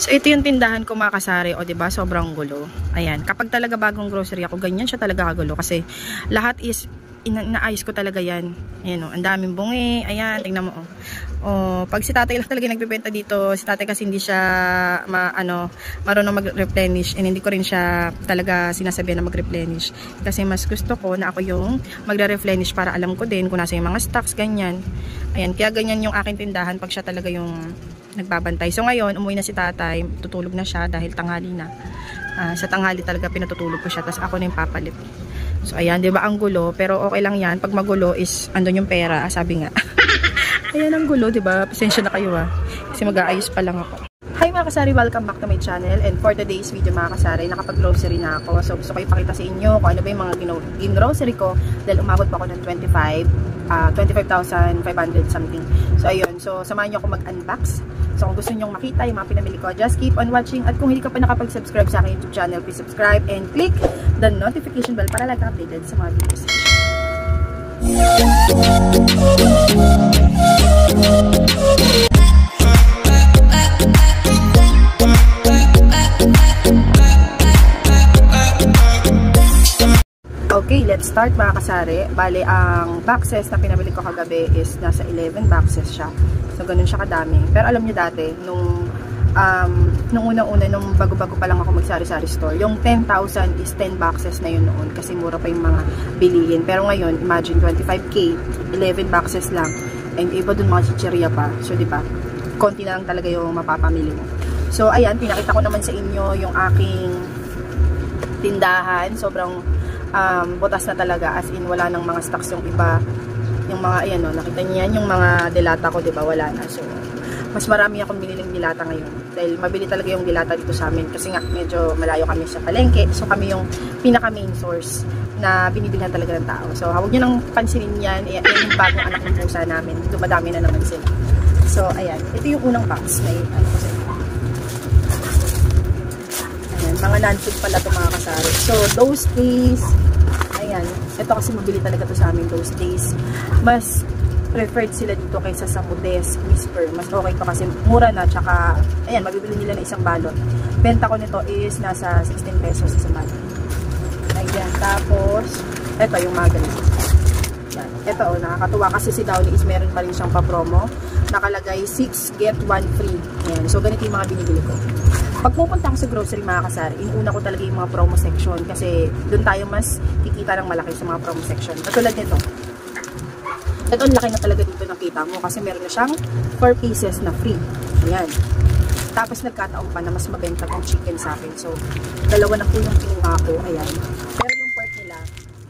So, ito yung tindahan ko mga kasari. O, diba? Sobrang gulo. Ayan. Kapag talaga bagong grocery ako, ganyan siya talaga kagulo. Kasi, lahat is, naayos ko talaga yan. Ayan o. Ang daming bungi. Ayan. Tingnan mo o. O, pag si tatay lang talaga nagbibenta dito, si tatay kasi hindi siya, marunong mag-replenish. And hindi ko rin siya talaga sinasabihan na mag-replenish. Kasi mas gusto ko na ako yung magre-replenish para alam ko din kung nasa yung mga stocks, ganyan. Ayan. Kaya ganyan yung aking tindahan pag siya talaga yung nagbabantay. So ngayon, umuwi na si tatay, tutulog na siya dahil tanghali na. Sa tanghali talaga pinatutulog ko siya, tapos ako na yung papalit. So ayan, 'di ba ang gulo, pero okay lang 'yan. Pag magulo is andun yung pera, sabi nga. Ayan ang gulo, 'di ba? Pasensya na kayo kasi mag-aayos pa lang ako. Hi mga kasari, welcome back to my channel. And for today's video mga kasari, nakapag-grocery na ako. So gusto ko ipakita sa inyo kung ano ba yung mga gin-grocery ko dahil umabot pa ako ng 25,500 something. So ayun, so samahan niyo ako mag-unbox. So kung gusto niyo makita yung mga pinamili ko, just keep on watching. At kung hindi ka pa nakapag-subscribe sa aking YouTube channel, please subscribe and click the notification bell para lagi updated sa mga videos. Okay, let's start mga kasari. Bale, ang boxes na pinabili ko kagabi is nasa 11 boxes siya. So, ganun siya kadami. Pero alam niyo dati, nung unang-una, nung bago-bago pa lang ako mag-sari-sari store, yung 10,000 is 10 boxes na yun noon kasi mura pa yung mga bilihin. Pero ngayon, imagine 25k, 11 boxes lang. And iba dun mga chicheria pa. So, di ba? Konti na lang talaga yung mapapamili mo. So, ayan, pinakita ko naman sa inyo yung aking tindahan. Sobrang butas na talaga, as in wala nang mga stocks yung iba, yung mga ayan o, nakita niyo yan, yung mga dilata ko, diba, wala na. So mas marami akong biniling dilata ngayon dahil mabili talaga yung dilata dito sa amin kasi nga medyo malayo kami sa palengke, so kami yung pinaka main source na binibilhan talaga ng tao. So huwag niyo nang pansinin yan, yan yung bagong anak ng pusa namin, dumadami na naman sila. So ayan, ito yung unang box na ano ko sa inyo. Mga non-food pala ito mga kasari. So, those days, ayan, ito kasi mabili talaga to sa amin those days. Mas preferred sila dito kaysa sa Modest, Whisper. Mas okay to kasi mura na, tsaka, ayan, mabibili nila na isang balot. Benta ko nito is nasa 16 pesos isang balot. Ayan, tapos, ito yung mga ganito. Ayan, ito oh, nakakatuwa kasi si Downy is meron pa rin siyang pa-promo. Nakalagay 6 get 1 free. Ayan, so ganito yung mga binibili ko. Pag pupunta ako sa grocery mga kasari, inuuna ko talaga yung mga promo section kasi doon tayo mas kikita ng malaki sa mga promo section. Katulad nito. Ito, laki na talaga dito nakita mo kasi meron na siyang 4 pieces na free. Ayan. Tapos nagkataon pa na mas mabenta tong chicken sa akin. So, dalawa na po yung kinuha ko. Ayan. Pero yung pork nila,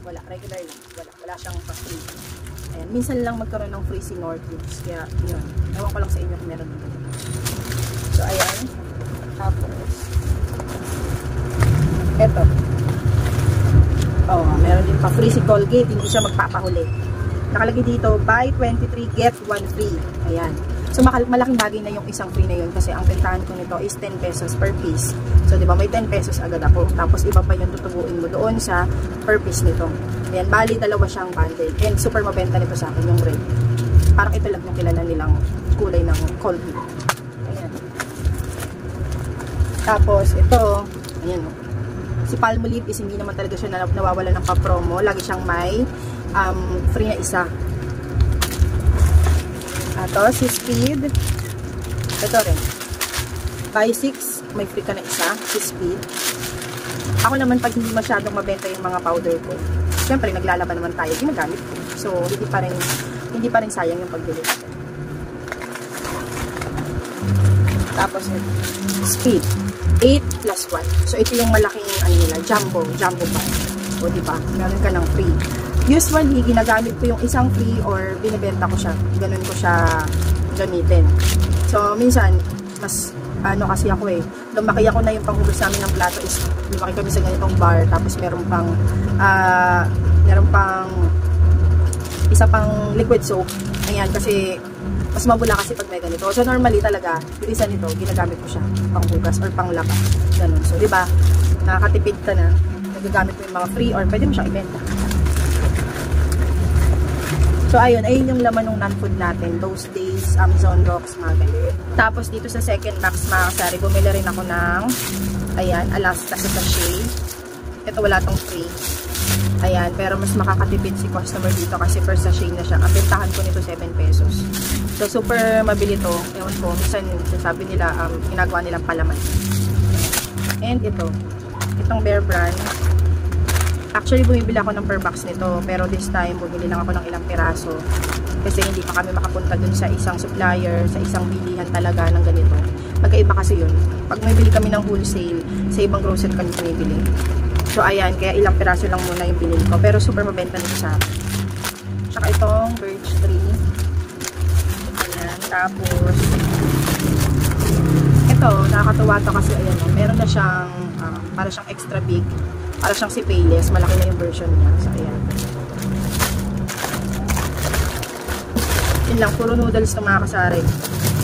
wala. Regular lang. Wala siyang pa-free. Ayan. Minsan lang magkaroon ng free si Northwoods. Kaya, yun. Ewan ko lang sa inyo kung meron dito. So, ayan. Tapos, eto. Oh, meron din pa free si Colgate, hindi siya magpapahuli. Nakalagay dito, buy 23, get 1 free. Ayan. So, malaking bagay na yung isang free na yun kasi ang bentahan ko nito is 10 pesos per piece. So, di ba, may 10 pesos agad ako. Tapos, iba pa yung tutubuin mo doon sa per piece nito. Ayan, bali, dalawa siyang bundle. And super mabenta nito sa akin yung red. Parang ito lang yung kilala nilang kulay ng Colgate. Tapos, ito, ayan o. Si Palmolive is hindi naman talaga siya nawawala ng pa-promo. Lagi siyang may free na isa. Ito, si Speed. Ito rin. Buy 6, may free ka na isa. Si Speed. Ako naman, pag hindi masyadong mabenta yung mga powder ko, siyempre, naglalaban naman tayo. Ginagamit ko. So, hindi pa rin sayang yung pagbili. Tapos, Speed. 8 plus 1. So, ito yung malaking, nila, jumbo bar. O, diba? Meron ka ng free. Usually, ginagamit ko yung isang free or binibenta ko siya. Ganun ko siya gamitin. So, minsan, mas, kasi ako lumaki ako na yung panghugas namin ng plato is, lumaki kami sa ganitong bar. Tapos, meron pang isa pang liquid soap. Ayan, kasi, mas mabula kasi pag may ganito. So, normally talaga, yung isa nito, ginagamit ko siya panghugas or panglaba. Ganun. So, diba, nakakatipid ka na, nagagamit mo yung mga free or pwede mo siyang ibenta. So, ayun yung laman ng non-food natin. Those days, Amazon rocks, mga ganyan. Tapos, dito sa second box, mga kasari, bumili rin ako ng, ayan, Alaska sa sachet. Ito, wala tong free. Ayan, pero mas makakatipid si customer dito kasi per sachet na siya. Ang bentahan ko nito 7 pesos. So, super mabili to. Ewan ko, minsan sabi nila, ginagawa nilang palaman. And itong Bear Brand. Actually, bumibili ako ng per box nito. Pero this time, bumili lang ako ng ilang piraso. Kasi hindi pa kami makapunta dun sa isang supplier, sa isang bilihan talaga ng ganito. Magkaiba kasi yun. Pag may bili kami ng wholesale, sa ibang grocery kami bumibili. So, ayan. Kaya ilang piraso lang muna yung binili ko. Pero super mabenta nito sa akin. Tsaka itong birch tree. Ayan. Tapos, ito, nakakatuwa to kasi, ayan, meron na siyang, para siyang extra big. Para siyang si Payless. Malaki na yung version niya. So, ayan. Yun lang. Puro noodles ng mga kasari.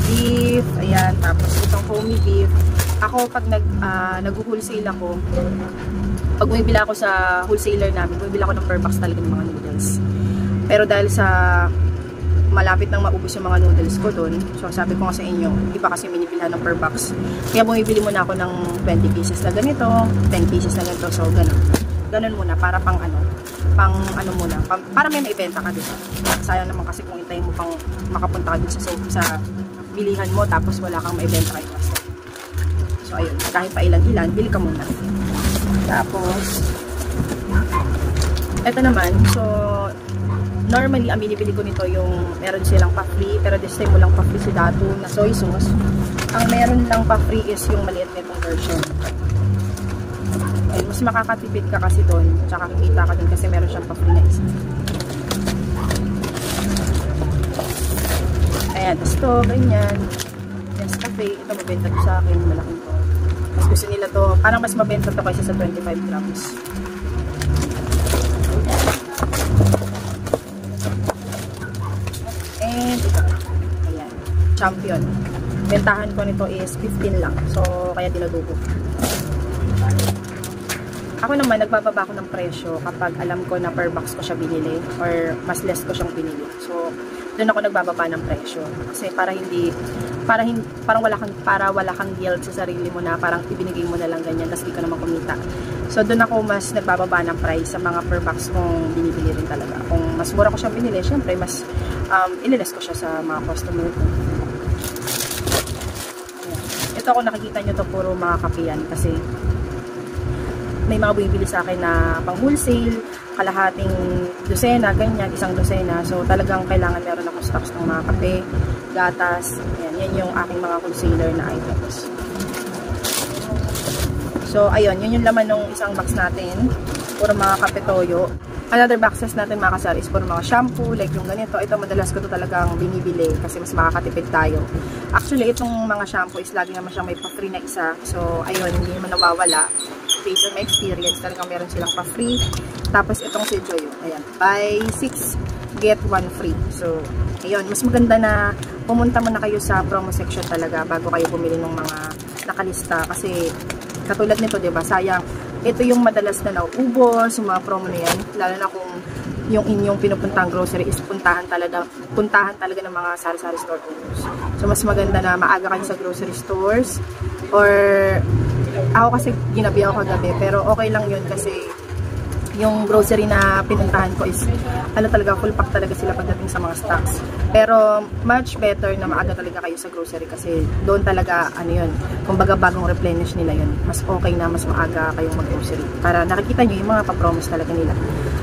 Beef. Ayan. Tapos, itong foamy beef. Ako, pag nag-wholesale ako, pag bumibila ako sa wholesaler namin, bumibila ako ng per box talaga ng mga noodles. Pero dahil sa malapit nang maubos yung mga noodles ko doon, so sabi ko nga sa inyo, iba kasi minibilhan ng per box. Kaya bumibili muna ako ng 20 pieces na ganito, 10 pieces na ganito, so ganun. Ganun muna, para pang muna, para may maibenta ka dito. Sayang naman kasi kung hintayin mo pang makapunta ka dito sa bilihan mo, tapos wala kang maibenta kayo. So ayun, kahit pa ilan-ilan, bili ka muna. Tapos, eto naman, so, normally, ang binibili ko nito yung, meron silang pa-free, pero this time walang pa-free si Datu na soy sauce. Ang meron lang pa-free is yung maliit nitong version. Ay, mas makakatipid ka kasi doon, tsaka kikita ka din kasi meron siyang pa-free na isa. Ayan, tapos ito, ganyan. Yes, cafe, ito mabenta ko sa akin, malaking to. Mas gusto nila to, parang mas mabenta to kaysa sa 25 grams. And ito, ayan, Champion. Bentahan ko nito is 15 lang. So, kaya dinadugo. Ako naman, nagbababa ako ng presyo kapag alam ko na per box ko siya binili or mas less ko siyang binili. So, doon ako nagbababa ng presyo. Kasi parang wala kang guilt sa sarili mo na parang ibinigay mo na lang ganyan tapos di ka naman kumita. So, doon ako mas nagbababa ng price sa mga per box kong binibili rin talaga. Kung mas mura ko siyang binili, syempre mas ililes ko siya sa mga customer ko. Ito ako nakikita nyo to puro mga kapiyan kasi may mga bumibili sa akin na pang wholesale, kalahating dosena, ganyan, isang dosena. So, talagang kailangan meron ako stocks ng mga kape, gatas. Yan yung aking mga wholesaler na items. So, ayun, yun yung laman ng isang box natin. Puro mga kape toyo. Another boxes natin mga kasari is puro mga shampoo, like yung ganito. Ito madalas ko to talagang binibili kasi mas makakatipid tayo. Actually, itong mga shampoo is lagi naman siyang may pa-free na isa. So, ayun, hindi naman nawawala. Based on my experience, talagang meron silang pa-free. Tapos itong si Joyo, ayan, buy 6, get 1 free. So, ayun, mas maganda na pumunta muna kayo sa promo section talaga bago kayo bumili ng mga nakalista. Kasi, katulad nito, diba, sayang, ito yung madalas na nauubos, yung mga promo na yan, lalo na kung yung inyong pinupuntang grocery is puntahan talaga ng mga sari-sari store owners. So, mas maganda na maaga kayo sa grocery stores or ako kasi ginabi ako kagabi, pero okay lang yun kasi yung grocery na pinuntahan ko is talaga full pack talaga sila pagdating sa mga stocks. Pero much better na maaga talaga kayo sa grocery kasi doon talaga yun, kumbaga bagong replenish nila yun. Mas okay na mas maaga kayong mag-grocery para nakikita nyo yung mga pa-promise talaga nila.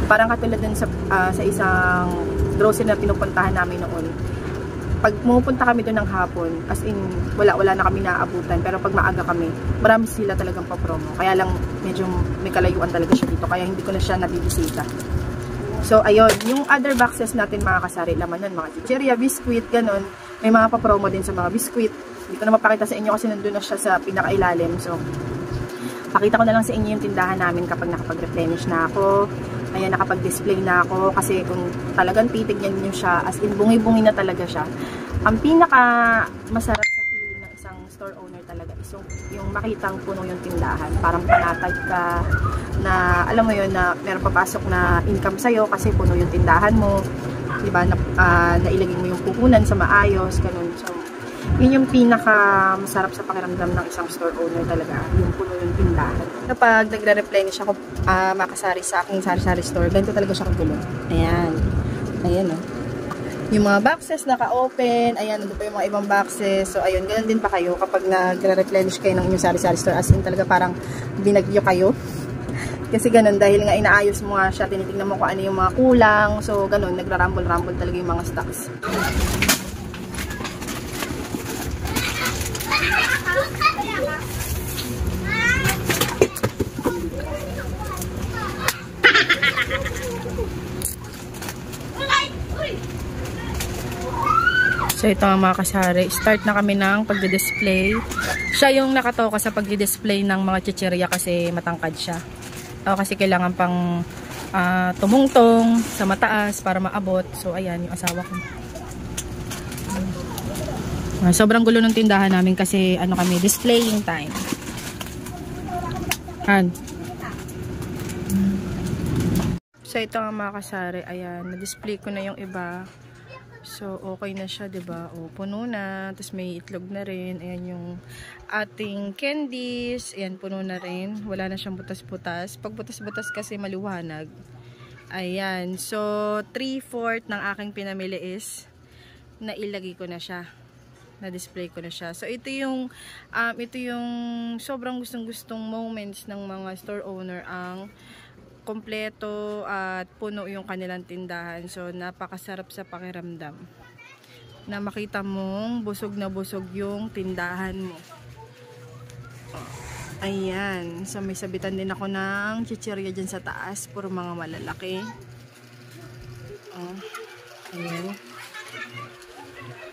Parang katulad din sa isang grocery na pinupuntahan namin noon. Pag pumupunta kami doon ng hapon, as in, wala na kami naaabutan. Pero pag maaga kami, marami sila talagang pa-promo. Kaya lang, medyo may kalayuan talaga siya dito. Kaya hindi ko na siya nabibisita. So, ayun. Yung other boxes natin, mga kasari, laman nun, mga chicheria, biscuit, ganun. May mga pa-promo din sa mga biscuit. Hindi ko na mapakita sa inyo kasi nandun na siya sa pinakailalim. So, pakita ko na lang sa inyo yung tindahan namin kapag nakapag-replenish na ako. Ayan, nakapag-display na ako kasi kung talagang titignan nyo siya, as in bungi-bungi na talaga siya. Ang pinaka masarap sa feeling ng isang store owner talaga is yung makitang puno yung tindahan. Parang panatag ka na, alam mo yun, na meron papasok na income sa'yo kasi puno yung tindahan mo. diba, nailagay mo yung puhunan sa maayos, ganun. So, yun yung pinaka masarap sa pakiramdam ng isang store owner talaga, yung puno yung tindahan. Kapag nagre-replenish ako makasari sa aking sari-sari store, ganito talaga siya kagulo. Ayan. Ayan o. Yung mga boxes naka-open, ayan, nandun pa yung mga ibang boxes. So, ayun, ganun din pa kayo kapag nagre-replenish kayo ng inyong sari-sari store. As in, talaga parang binagyo kayo. Kasi ganun, dahil nga inaayos mo nga siya, tinitingnan mo kung ano yung mga kulang. So, ganun, nagra-rumble-rumble talaga yung mga stocks. So, ito nga mga kasari. Start na kami ng pagdi-display. Siya yung nakatoka sa pagdi-display ng mga chichirya kasi matangkad siya. Kasi kailangan pang tumungtong sa mataas para maabot. So, ayan yung asawa ko. Sobrang gulo ng tindahan namin kasi ano kami, displaying time. So, ito nga mga kasari. Ayan, na-display ko na yung iba. So, okay na siya, diba? O, puno na. Tapos may itlog na rin. Ayan yung ating candies. Ayan, puno na rin. Wala na siyang butas-butas. Pag butas-butas kasi maliwanag. Ayan. So, 3/4 ng aking pinamili is nailagay ko na siya. Na-display ko na siya. So, ito yung sobrang gustong-gustong moments ng mga store owner ang kompleto at puno yung kanilang tindahan. So, napakasarap sa pakiramdam na makita mong busog na busog yung tindahan mo. Ayan. So, may sabitan din ako ng chichirya dyan sa taas. Puro mga malalaki. Ayan.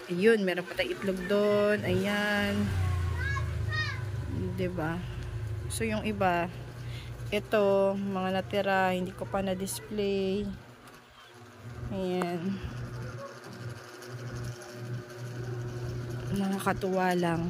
Ayun. Meron pa tayong itlog doon. Ayan. Diba? So, yung iba, ito, mga natira, hindi ko pa na-display. Ayan. Nakakatuwa lang.